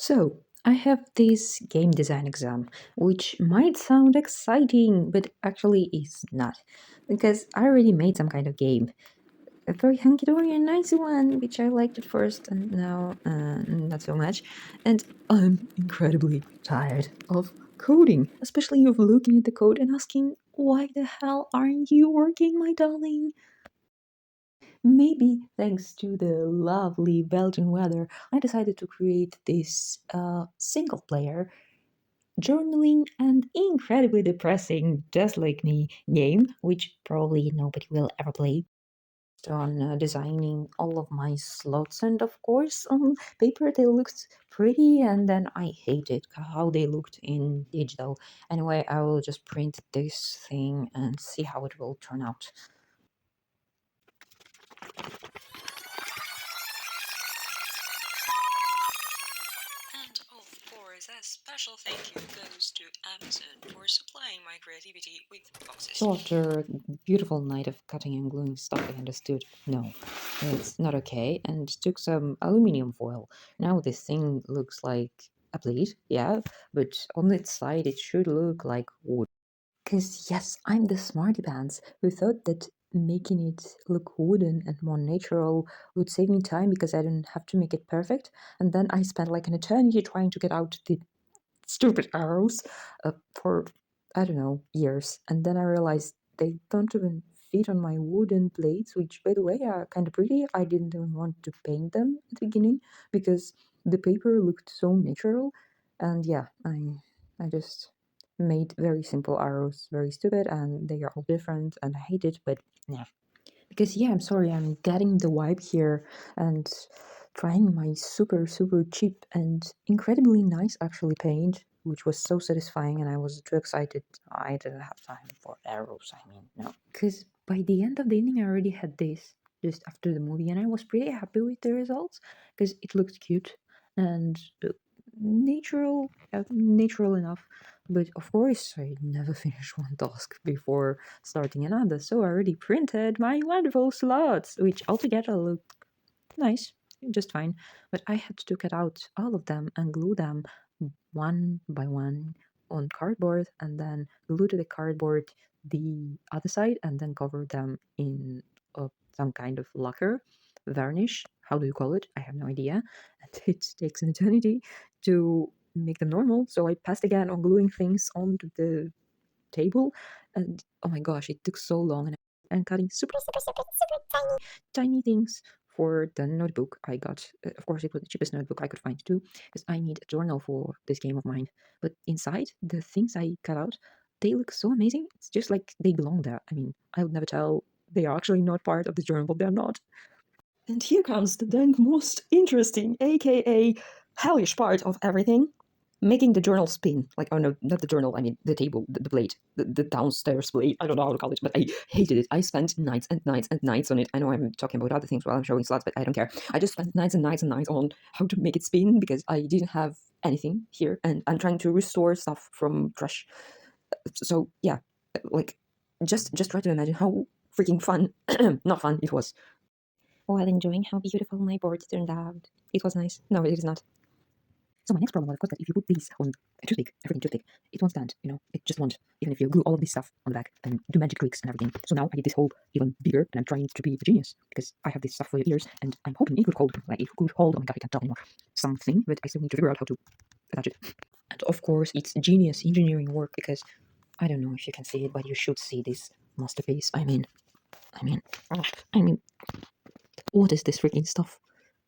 So, I have this game design exam, which might sound exciting, but actually is not. Because I already made some kind of game. A very hunky dory and nice one, which I liked at first and now not so much. And I'm incredibly tired of coding, especially of looking at the code and asking, why the hell aren't you working, my darling? Maybe thanks to the lovely Belgian weather, I decided to create this single player, journaling, and incredibly depressing, just like me, game, which probably nobody will ever play. On designing all of my slots, and of course, on paper they looked pretty, and then I hated how they looked in digital. Anyway, I will just print this thing and see how it will turn out. And of course, a special thank you goes to Amazon for supplying my creativity with boxes. So after a beautiful night of cutting and gluing stuff, I understood, no, it's not okay, and took some aluminium foil. Now this thing looks like a plate, yeah, but on its side it should look like wood. Because yes, I'm the smarty pants who thought that making it look wooden and more natural would save me time because I didn't have to make it perfect. And then I spent like an eternity trying to get out the stupid arrows for I don't know years, and then I realized they don't even fit on my wooden plates, which by the way are kind of pretty. I didn't even want to paint them at the beginning because the paper looked so natural, and yeah, I just made very simple arrows, very stupid, and they are all different, and I hate it, but yeah. Because yeah, I'm sorry, I'm getting the vibe here and trying my super cheap and incredibly nice actually paint, which was so satisfying, and I was too excited. I didn't have time for arrows. I mean, no, because by the end of the evening, I already had this just after the movie, and I was pretty happy with the results because it looked cute and natural enough. But of course, I never finished one task before starting another, so I already printed my wonderful slots, which altogether look nice, just fine. But I had to cut out all of them and glue them one by one on cardboard, and then glue to the cardboard the other side, and then cover them in some kind of lacquer, varnish. How do you call it? I have no idea. And it takes an eternity to make them normal. So I passed again on gluing things onto the table, and oh my gosh, it took so long, and cutting tiny things for the notebook I got. Of course, it was the cheapest notebook I could find too, because I need a journal for this game of mine. But inside, the things I cut out, they look so amazing. It's just like they belong there. I mean, I would never tell they are actually not part of this journal, but they're not. And here comes the dang most interesting, aka hellish part of everything. Making the journal spin. Like, oh no, not the journal, I mean the table, the plate, the downstairs plate. I don't know how to call it, but I hated it. I spent nights and nights and nights on it. I know I'm talking about other things while I'm showing slots, but I don't care. I just spent nights and nights and nights on how to make it spin because I didn't have anything here and I'm trying to restore stuff from trash. So yeah, like just try to imagine how freaking fun, not fun it was while enjoying how beautiful my board turned out. It was nice. No, it is not. So my next problem was, of course, that if you put these on a toothpick, a freaking toothpick, it won't stand, it just won't, even if you glue all of this stuff on the back and do magic tricks and everything. So now I did this hole even bigger, and I'm trying to be a genius, because I have this stuff for years, and I'm hoping it could hold, oh my god, I can't tell anymore, something, but I still need to figure out how to attach it. And of course, it's genius engineering work, because I don't know if you can see it, but you should see this masterpiece. I mean, ugh, I mean, what is this freaking stuff?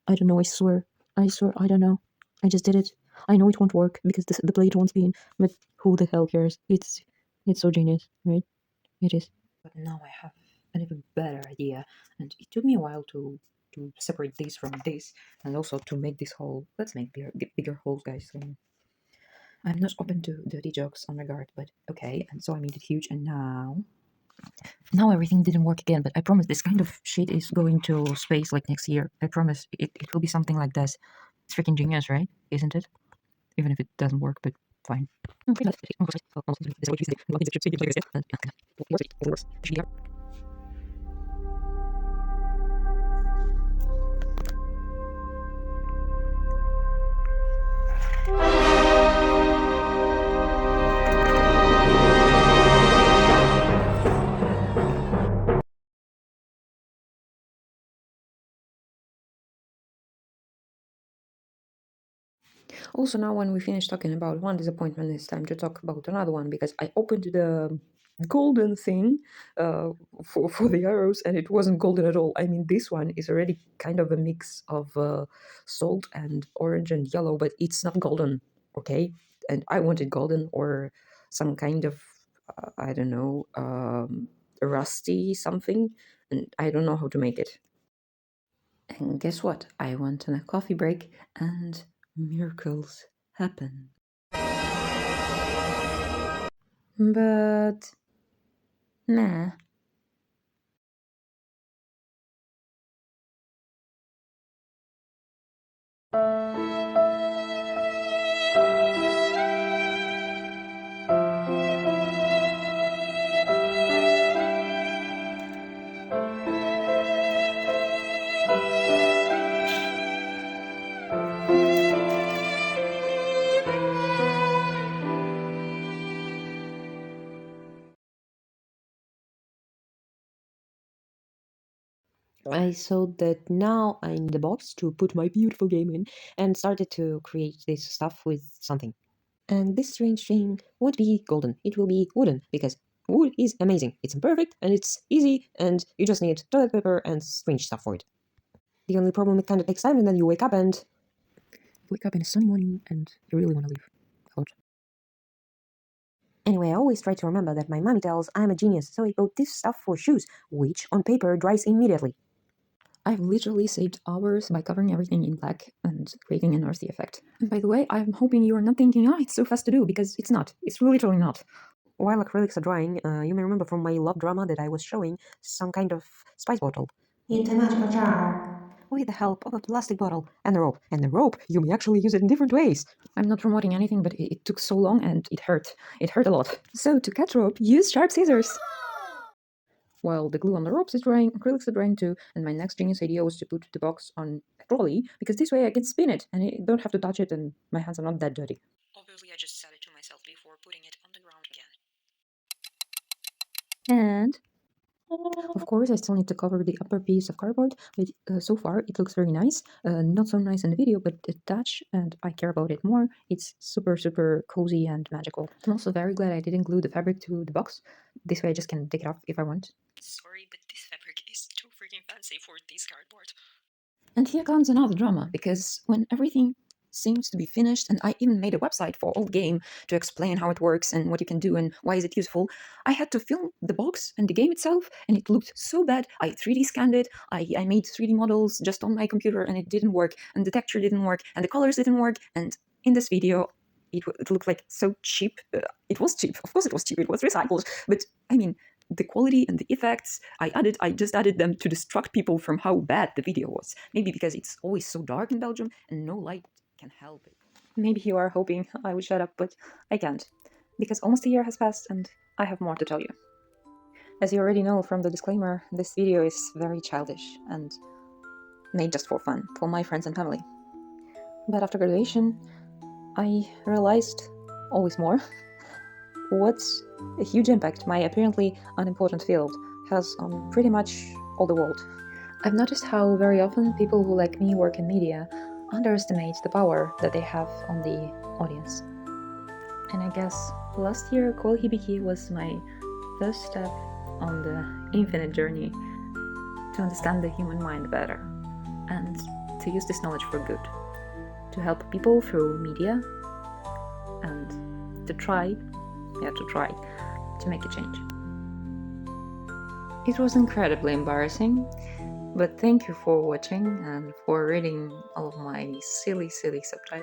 I don't know, I swear, I don't know. I just did it. I know it won't work because the plate won't spin, but who the hell cares? It's so genius, right? It is. But now I have an even better idea, and it took me a while to separate this from this, and also to make this hole. Let's make bigger holes, guys. I'm not open to dirty jokes on my guard, but okay. And so I made it huge, and now everything didn't work again. But I promise this kind of shit is going to space like next year. I promise it will be something like this. It's freaking genius, right? Isn't it? Even if it doesn't work, but fine. Also, now when we finish talking about one disappointment, it's time to talk about another one because I opened the golden thing uh, for the arrows and it wasn't golden at all. I mean, this one is already kind of a mix of salt and orange and yellow, but it's not golden, okay? And I wanted golden or some kind of, I don't know, rusty something, and I don't know how to make it. And guess what? I went on a coffee break and miracles happen. But nah. I saw that now I need a box to put my beautiful game in and started to create this stuff with something. And this strange thing won't be golden, it will be wooden because wood is amazing. It's imperfect and it's easy and you just need toilet paper and strange stuff for it. The only problem, it kind of takes time and then you wake up in a sunny morning and you really want to leave. Out. Anyway, I always try to remember that my mommy tells I'm a genius, so I bought this stuff for shoes, which on paper dries immediately. I've literally saved hours by covering everything in black and creating an earthy effect. And by the way, I'm hoping you are not thinking, oh, it's so fast to do, because it's not. It's literally not. While acrylics are drying, you may remember from my love drama that I was showing some kind of spice bottle. In the magical jar. With the help of a plastic bottle and a rope. And the rope, you may actually use it in different ways. I'm not promoting anything, but it took so long and it hurt. It hurt a lot. So to cut rope, use sharp scissors. While the glue on the ropes is drying, acrylics are drying too, and my next genius idea was to put the box on a trolley, because this way I can spin it, and I don't have to touch it, and my hands are not that dirty. Obviously, I just said it to myself before putting it on the ground again. And of course, I still need to cover the upper piece of cardboard, but so far it looks very nice. Not so nice in the video, but the touch, and I care about it more. It's super, super cozy and magical. I'm also very glad I didn't glue the fabric to the box. This way I just can take it off if I want. Sorry, but this fabric is too freaking fancy for this cardboard. And here comes another drama, because when everything seems to be finished, and I even made a website for old game to explain how it works and what you can do and why is it useful, I had to film the box and the game itself, and it looked so bad. I 3D scanned it, I made 3D models just on my computer, and it didn't work, and the texture didn't work, and the colors didn't work, and in this video, it looked like so cheap. It was cheap, of course it was cheap, it was recycled, but I mean, the quality and the effects I just added them to distract people from how bad the video was. Maybe because it's always so dark in Belgium and no light can help it. Maybe you are hoping I would shut up, but I can't. Because almost a year has passed and I have more to tell you. As you already know from the disclaimer, this video is very childish and made just for fun, for my friends and family. But after graduation, I realized always more what a huge impact my apparently unimportant field has on pretty much all the world. I've noticed how very often people who, like me, work in media underestimate the power that they have on the audience. And I guess last year, Coill Hibiki was my first step on the infinite journey to understand the human mind better and to use this knowledge for good, to help people through media and to try to make a change. It was incredibly embarrassing, but thank you for watching and for reading all of my silly subtitles.